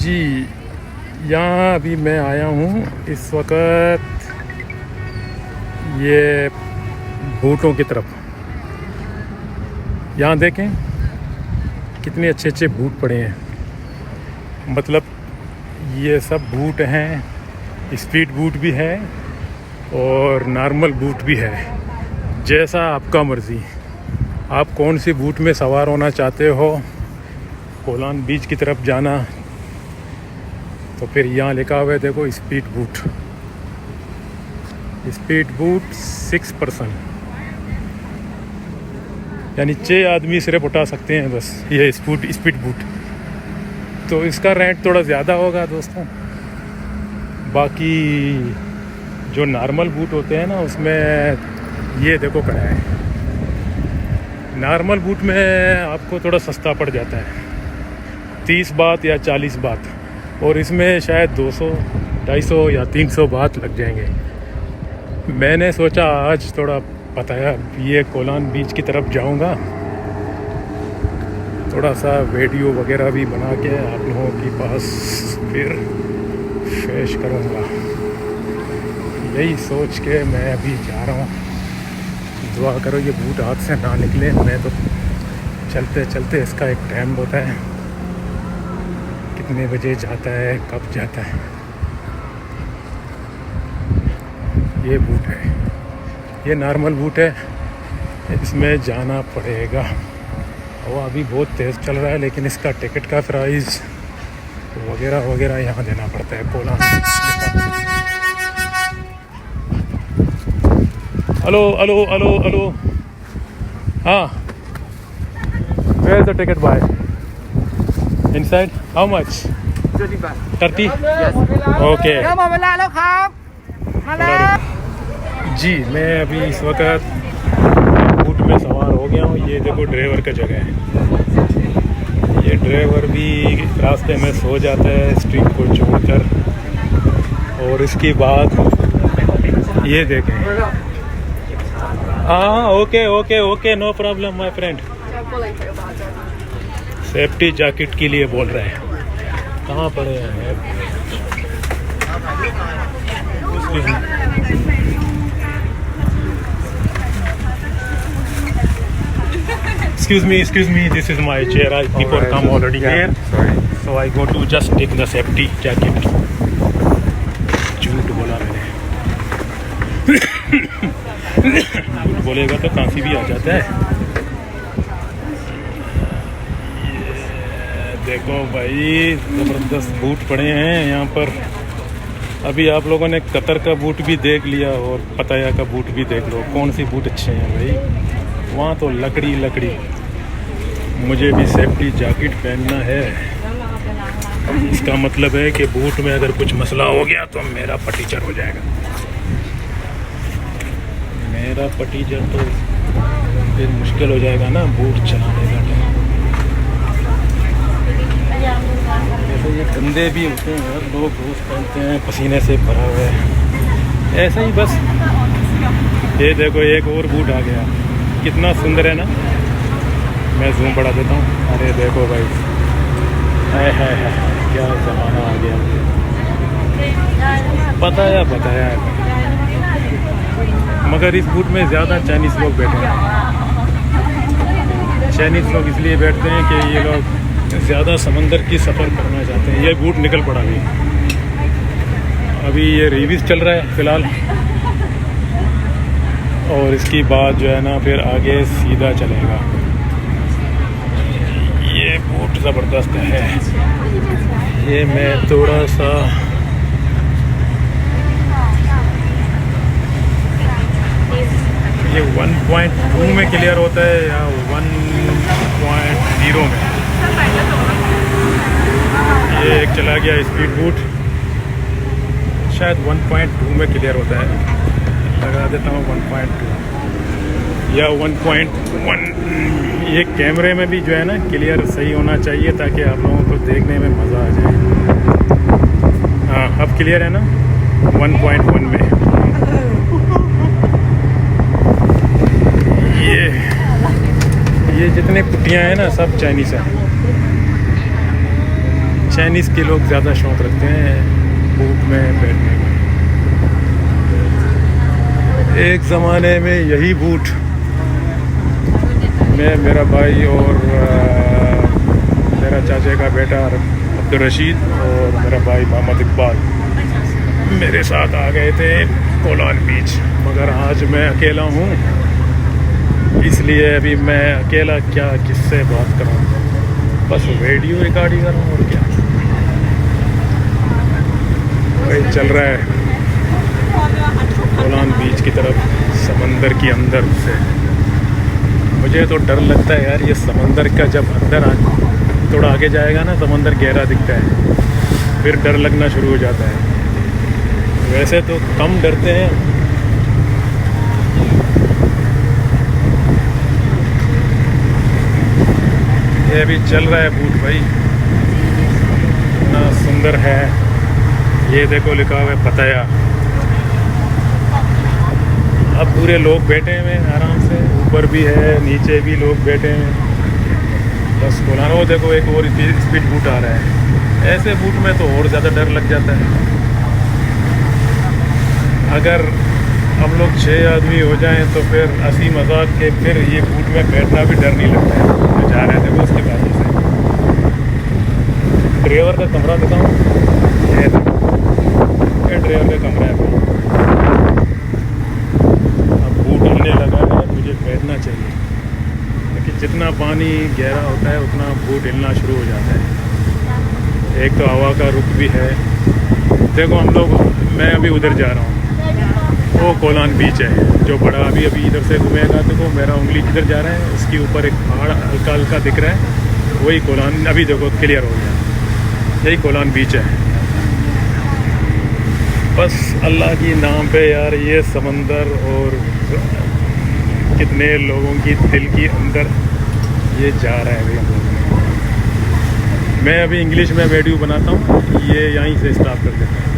जी, यहाँ अभी मैं आया हूँ इस वक्त ये बूटों की तरफ। यहाँ देखें कितने अच्छे अच्छे बूट पड़े हैं। मतलब ये सब बूट हैं, स्पीड बूट भी है और नॉर्मल बूट भी है, जैसा आपका मर्ज़ी। आप कौन सी बूट में सवार होना चाहते हो, कोलान बीच की तरफ जाना, तो फिर यहाँ लिखा हुआ है देखो स्पीड बूट। स्पीड बूट 6%, यानी 6 आदमी सिर्फ उठा सकते हैं बस ये स्पीड बूट। तो इसका रेंट थोड़ा ज़्यादा होगा दोस्तों। बाकी जो नॉर्मल बूट होते हैं ना, उसमें ये देखो खड़ा है। नॉर्मल बूट में आपको थोड़ा सस्ता पड़ जाता है, 30 बात या 40 बात, और इसमें शायद 200, 250 या 300 बात लग जाएंगे। मैंने सोचा आज थोड़ा बताया ये कोलान बीच की तरफ जाऊंगा, थोड़ा सा वीडियो वगैरह भी बना के आप लोगों के पास फिर पेश करूंगा। यही सोच के मैं अभी जा रहा हूँ। दुआ करो ये बूट हाथ से ना निकले। मैं तो चलते चलते इसका एक टाइम होता है, कितने बजे जाता है, कब जाता है। ये बूट है, ये नॉर्मल बूट है, इसमें जाना पड़ेगा। वो अभी बहुत तेज़ चल रहा है, लेकिन इसका टिकट का प्राइस वगैरह वगैरह यहाँ देना पड़ता है। कोलान हेलो हेलो हेलो हेलो, हाँ, where the ticket buy inside? How much? 30? Okay. जी, मैं अभी इस वक्त बूट में सवार हो गया हूँ। ये देखो ड्राइवर का जगह है। ये ड्राइवर भी रास्ते में सो जाता है स्ट्रीट को छोड़कर। और इसके बाद ये देखें, हाँ, okay okay okay, no problem my friend. Safety jacket के लिए बोल रहे हैं। कहाँ पड़े हैं? Excuse me, this is my chair. People come already here. Sorry. So I go to just take the safety jacket. झूठ बोला मैंने। झूठ बोलेगा तो खांसी भी आ जाता है। देखो भाई, ज़बरदस्त बूट पड़े हैं यहाँ पर। अभी आप लोगों ने कतर का बूट भी देख लिया और पताया का बूट भी देख लो, कौन सी बूट अच्छे हैं भाई। वहाँ तो लकड़ी लकड़ी। मुझे भी सेफ्टी जैकेट पहनना है। इसका मतलब है कि बूट में अगर कुछ मसला हो गया तो मेरा पटीचर हो जाएगा। मेरा पटीचर तो फिर मुश्किल हो जाएगा ना बूट चलाने का। ऐसे ये गंदे भी होते हैं यार, लोग रोज़ पहनते हैं, पसीने से भरा हुआ है। ऐसे ही बस। ये देखो एक और बूट आ गया, कितना सुंदर है ना। मैं जूम बढ़ा देता हूँ। अरे देखो भाई, है क्या ज़माना आ गया। बताया मगर इस बूट में ज़्यादा चाइनीज़ लोग बैठे हैं। चाइनीज़ लोग इसलिए बैठते हैं कि ये लोग ज़्यादा समंदर की सफ़र करना चाहते हैं। ये बूट निकल पड़ा अभी ये रिव्यूज़ चल रहा है फ़िलहाल, और इसकी बाद जो है ना फिर आगे सीधा चलेगा। ये बूट ज़बरदस्त है। ये मैं थोड़ा सा ये 1.2 में क्लियर होता है या 1.0 में। ये एक चला गया स्पीड बूट, शायद 1.2 में क्लियर होता है। लगा देता हूँ 1.2 या 1.1। ये कैमरे में भी जो है ना क्लियर सही होना चाहिए, ताकि आप लोगों को देखने में मज़ा आ जाए। हाँ, अब क्लियर है ना 1.1 में। ये जितने कुटियाँ हैं ना सब चाइनीज़ हैं। चाइनीज़ के लोग ज़्यादा शौक़ रखते हैं बूट में बैठने का। एक ज़माने में यही बूट मैं, मेरा भाई और मेरा चाचे का बेटा अब्दुल रशीद और मेरा भाई मोहम्मद इकबाल मेरे साथ आ गए थे कोलान बीच। मगर आज मैं अकेला हूँ, इसलिए अभी मैं अकेला क्या किससे बात करूँ, बस वीडियो रिकॉर्डिंग कर रहा हूँ और क्या। वही चल रहा है कोलान बीच की तरफ समंदर की अंदर से। मुझे तो डर लगता है यार, ये समंदर का जब अंदर थोड़ा आगे जाएगा ना, समंदर गहरा दिखता है, फिर डर लगना शुरू हो जाता है। वैसे तो कम डरते हैं, ये अभी चल रहा है बूट भाई, इतना सुंदर है। ये देखो लिखा हुआ है पताया। अब पूरे लोग बैठे हुए हैं आराम से, ऊपर भी है नीचे भी लोग बैठे हैं। बस कोलान, वो देखो एक और स्पीड बूट आ रहा है। ऐसे बूट में तो और ज़्यादा डर लग जाता है। अगर हम लोग 6 आदमी हो जाएं तो फिर हंसी मजाक के फिर ये बूट में बैठना भी डर नहीं लगता है। तो जा रहे थे वो उसके बाजू से। ड्राइवर का कमरा दिखाऊँ, ये ड्राइवर का कमरा है। अब बूट आने लगा है, मुझे बैठना चाहिए, लेकिन जितना पानी गहरा होता है उतना बूट हिलना शुरू हो जाता है। एक तो हवा का रुख भी है। देखो हम लोग, मैं अभी उधर जा रहा हूँ, वो कोलान बीच है जो बड़ा। अभी इधर से घूमेगा, देखो मेरा उंगली किधर जा रहा है, उसके ऊपर एक पहाड़ हल्का हल्का दिख रहा है, वही कोलान। अभी देखो क्लियर हो गया, यही कोलान बीच है। बस अल्लाह की नाम पे यार, ये समंदर और कितने लोगों की दिल की अंदर ये जा रहा है अभी हम लोग। मैं अभी इंग्लिश में वीडियो बनाता हूँ, ये यहीं से स्टार्ट कर देता हूँ।